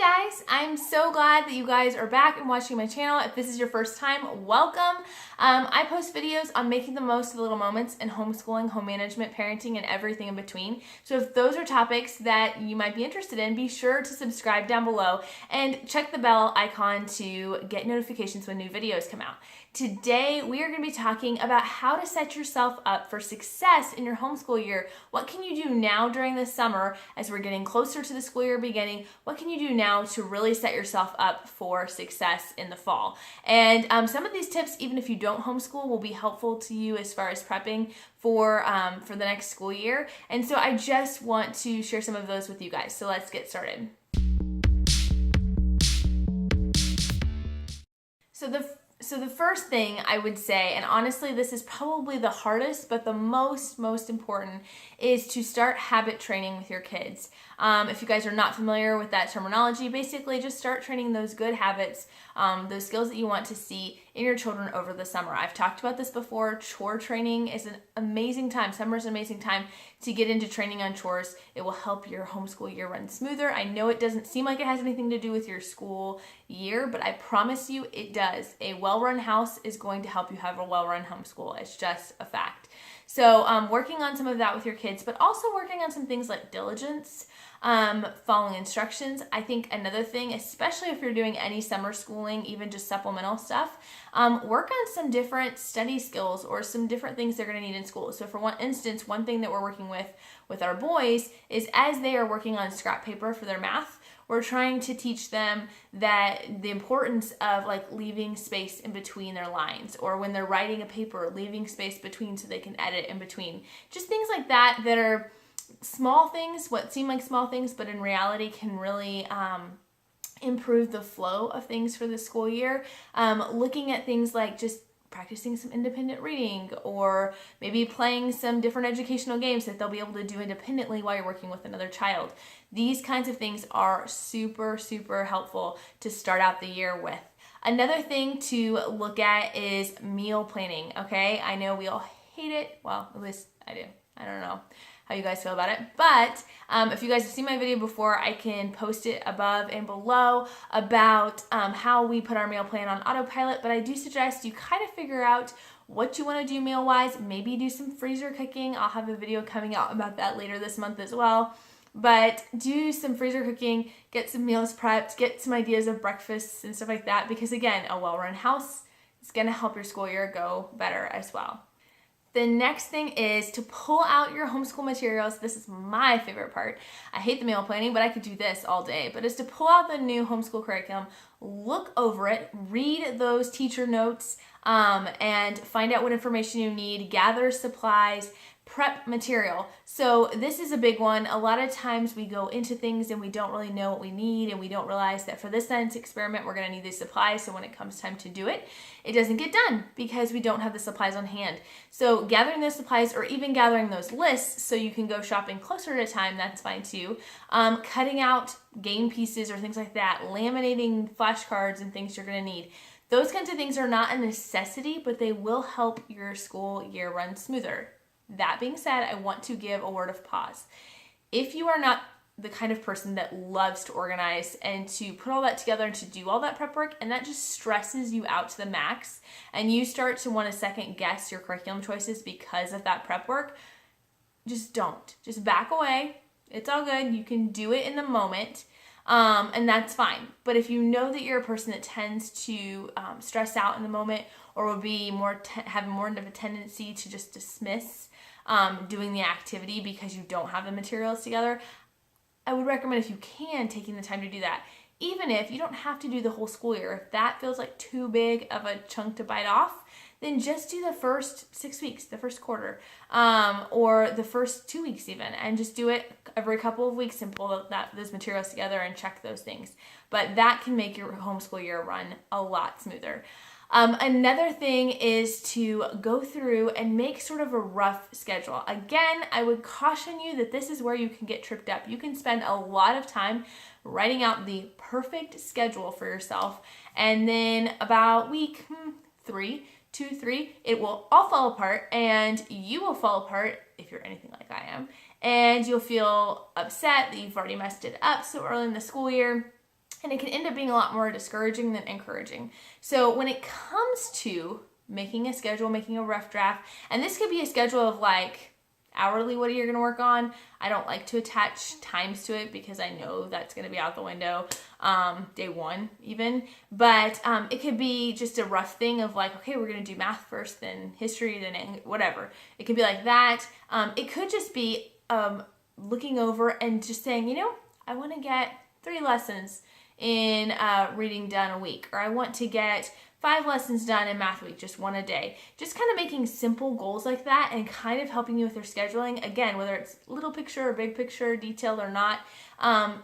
Hi guys, I'm so glad that you guys are back and watching my channel. If this is your first time, welcome. I post videos on making the most of the little moments in homeschooling, home management, parenting, and everything in between. So if those are topics that you might be interested in, be sure to subscribe down below and check the bell icon to get notifications when new videos come out. Today, we are going to be talking about how to set yourself up for success in your homeschool year. What can you do now during the summer as we're getting closer to the school year beginning? What can you do now to really set yourself up for success in the fall? And some of these tips, even if you don't homeschool, will be helpful to you as far as prepping for the next school year. And so I just want to share some of those with you guys. So let's get started. So the first thing I would say, and honestly this is probably the hardest, but the most important, is to start habit training with your kids. If you guys are not familiar with that terminology, basically just start training those good habits, those skills that you want to see in your children over the summer. I've talked about this before. Chore training is an amazing time. Summer is an amazing time to get into training on chores. It will help your homeschool year run smoother. I know it doesn't seem like it has anything to do with your school year, but I promise you it does. A well-run house is going to help you have a well-run homeschool. It's just a fact. So working on some of that with your kids, but also working on some things like diligence, following instructions. I think another thing, especially if you're doing any summer schooling, even just supplemental stuff, work on some different study skills or some different things they're going to need in school. So for one instance, one thing that we're working with our boys is as they are working on scrap paper for their math, we're trying to teach them that the importance of like leaving space in between their lines, or when they're writing a paper, leaving space between so they can edit in between. Just things like that that are small things, what seem like small things, but in reality can really improve the flow of things for the school year. Looking at things like just practicing some independent reading, or maybe playing some different educational games that they'll be able to do independently while you're working with another child. These kinds of things are super helpful to start out the year with. Another thing to look at is meal planning, okay? I know we all hate it. Well, at least I do. I don't know how you guys feel about it, but if you guys have seen my video before, I can post it above and below about how we put our meal plan on autopilot. But I do suggest you kind of figure out what you want to do meal wise, maybe do some freezer cooking. I'll have a video coming out about that later this month as well. But do some freezer cooking, get some meals prepped, get some ideas of breakfasts and stuff like that, because again, a well-run house is going to help your school year go better as well. The next thing is to pull out your homeschool materials. This is my favorite part. I hate the meal planning, but I could do this all day. But it's to pull out the new homeschool curriculum, look over it, read those teacher notes, and find out what information you need, gather supplies, prep material. So this is a big one. A lot of times we go into things and we don't really know what we need, and we don't realize that for this science experiment we're going to need these supplies, so when it comes time to do it, it doesn't get done because we don't have the supplies on hand. So gathering those supplies, or even gathering those lists so you can go shopping closer to time, that's fine too. Cutting out game pieces or things like that, laminating flashcards and things you're going to need. Those kinds of things are not a necessity, but they will help your school year run smoother. That being said, I want to give a word of pause. If you are not the kind of person that loves to organize and to put all that together and to do all that prep work, and that just stresses you out to the max, and you start to want to second guess your curriculum choices because of that prep work, just don't. Just back away. It's all good. You can do it in the moment. And that's fine. But if you know that you're a person that tends to stress out in the moment, or will be have more of a tendency to just dismiss doing the activity because you don't have the materials together, I would recommend, if you can, taking the time to do that. Even if you don't have to do the whole school year. If that feels like too big of a chunk to bite off, then just do the first 6 weeks, the first quarter, or the first 2 weeks even, and just do it every couple of weeks and pull those materials together and check those things. But that can make your homeschool year run a lot smoother. Another thing is to go through and make sort of a rough schedule. Again, I would caution you that this is where you can get tripped up. You can spend a lot of time writing out the perfect schedule for yourself, and then about week 3, it will all fall apart, and you will fall apart if you're anything like I am, and you'll feel upset that you've already messed it up so early in the school year. and it can end up being a lot more discouraging than encouraging. So when it comes to making a schedule, making a rough draft, and this could be a schedule of like hourly, what are you going to work on? I don't like to attach times to it because I know that's going to be out the window day one even. But it could be just a rough thing of like, okay, we're going to do math first, then history, then whatever. It could be like that. It could just be looking over and just saying, you know, I want to get 3 lessons in reading done a week, or I want to get 5 lessons done in math week, just 1 a day. Just kind of making simple goals like that and kind of helping you with your scheduling. Again, whether it's little picture or big picture, detailed or not,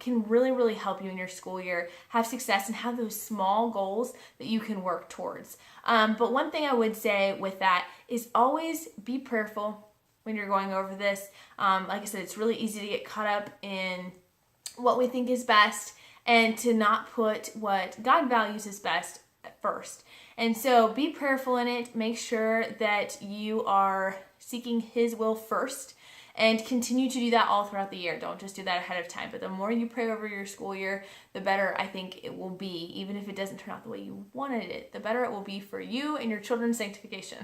can really, really help you in your school year have success and have those small goals that you can work towards. But one thing I would say with that is always be prayerful when you're going over this. Like I said, it's really easy to get caught up in what we think is best and to not put what God values as best at first. And so be prayerful in it. Make sure that you are seeking His will first and continue to do that all throughout the year. Don't just do that ahead of time. But the more you pray over your school year, the better I think it will be. Even if it doesn't turn out the way you wanted it, the better it will be for you and your children's sanctification.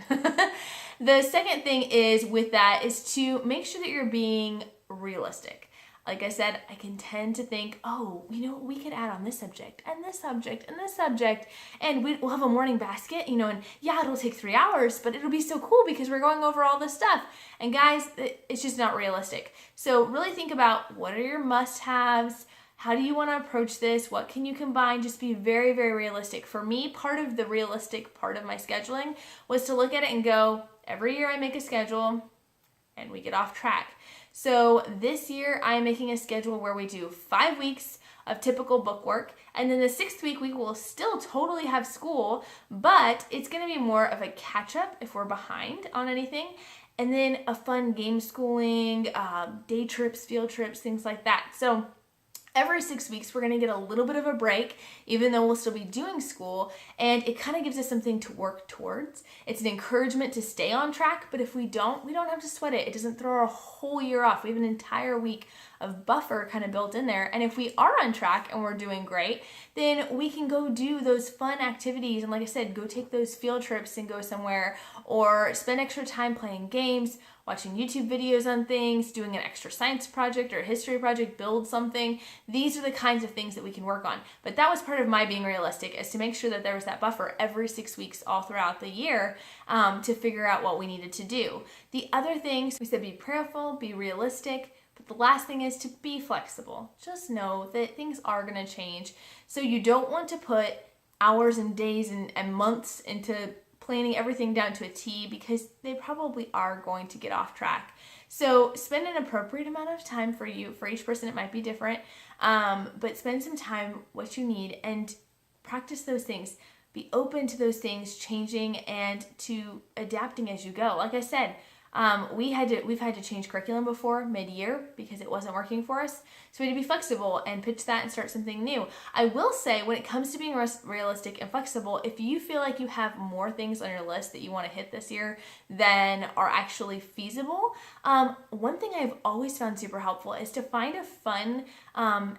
The second thing is with that is to make sure that you're being realistic. Like I said, I can tend to think, oh, you know, we could add on this subject and this subject and this subject, and we'll have a morning basket, you know, and yeah, it'll take 3 hours, but it'll be so cool because we're going over all this stuff. And guys, it's just not realistic. So really think about what are your must-haves? How do you want to approach this? What can you combine? Just be very, very realistic. For me, part of the realistic part of my scheduling was to look at it and go, every year I make a schedule and we get off track. So this year I am making a schedule where we do 5 weeks of typical book work, and then the 6th week we will still totally have school, but it's going to be more of a catch-up if we're behind on anything, and then a fun game schooling, day trips, field trips, things like that. So every 6 weeks, we're going to get a little bit of a break, even though we'll still be doing school, and it kind of gives us something to work towards. It's an encouragement to stay on track, but if we don't have to sweat it. It doesn't throw our whole year off. We have an entire week of buffer kind of built in there, and if we are on track and we're doing great, then we can go do those fun activities, and like I said, go take those field trips and go somewhere, or spend extra time playing games, watching YouTube videos on things, doing an extra science project or a history project, build something. These are the kinds of things that we can work on. But that was part of my being realistic, is to make sure that there was that buffer every 6 weeks all throughout the year to figure out what we needed to do. The other things, we said be prayerful, be realistic, but the last thing is to be flexible. Just know that things are going to change. So you don't want to put hours and days and months into planning everything down to a T, because they probably are going to get off track. So spend an appropriate amount of time for you. For each person, it might be different, but spend some time, what you need, and practice those things. Be open to those things changing and to adapting as you go. Like I said, we've had to change curriculum before mid-year because it wasn't working for us. So we had to be flexible and pitch that and start something new. I will say, when it comes to being realistic and flexible, if you feel like you have more things on your list that you want to hit this year than are actually feasible, one thing I've always found super helpful is to find a fun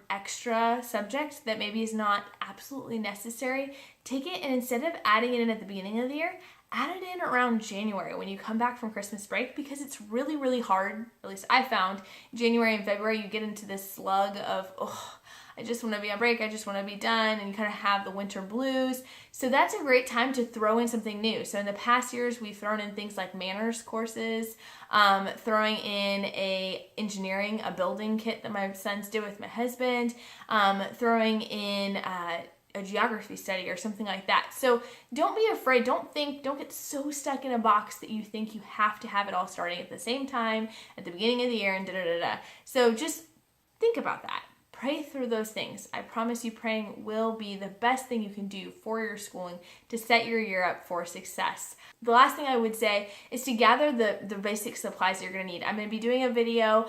extra subject that maybe is not absolutely necessary. Take it, and instead of adding it in at the beginning of the year, add it in around January when you come back from Christmas break, because it's really, really hard. At least I found January and February, you get into this slug of, oh, I just want to be on break, I just want to be done, and you kind of have the winter blues. So that's a great time to throw in something new. So in the past years, we've thrown in things like manners courses, throwing in a building kit that my sons did with my husband, throwing in a geography study or something like that. So don't be afraid. Don't get so stuck in a box that you think you have to have it all starting at the same time at the beginning of the year and da-da-da-da. So just think about that. Pray through those things. I promise you, praying will be the best thing you can do for your schooling to set your year up for success. The last thing I would say is to gather the basic supplies you're going to need. I'm going to be doing a video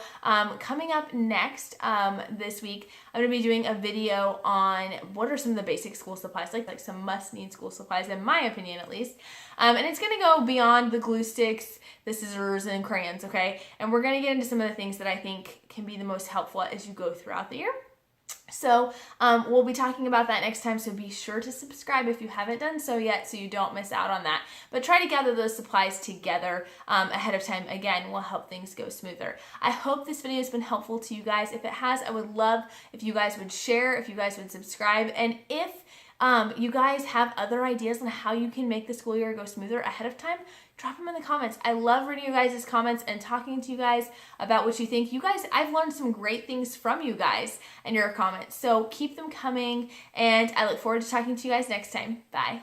coming up next this week. I'm going to be doing a video on what are some of the basic school supplies, like some must-need school supplies, in my opinion at least. And it's going to go beyond the glue sticks, the scissors, and crayons, okay? And we're going to get into some of the things that I think can be the most helpful as you go throughout the year. So we'll be talking about that next time, so be sure to subscribe if you haven't done so yet so you don't miss out on that. But try to gather those supplies together ahead of time. Again, will help things go smoother. I hope this video has been helpful to you guys. If it has, I would love if you guys would share, if you guys would subscribe, and if you guys have other ideas on how you can make the school year go smoother ahead of time, drop them in the comments. I love reading you guys' comments and talking to you guys about what you think. You guys, I've learned some great things from you guys and your comments, so keep them coming, and I look forward to talking to you guys next time. Bye.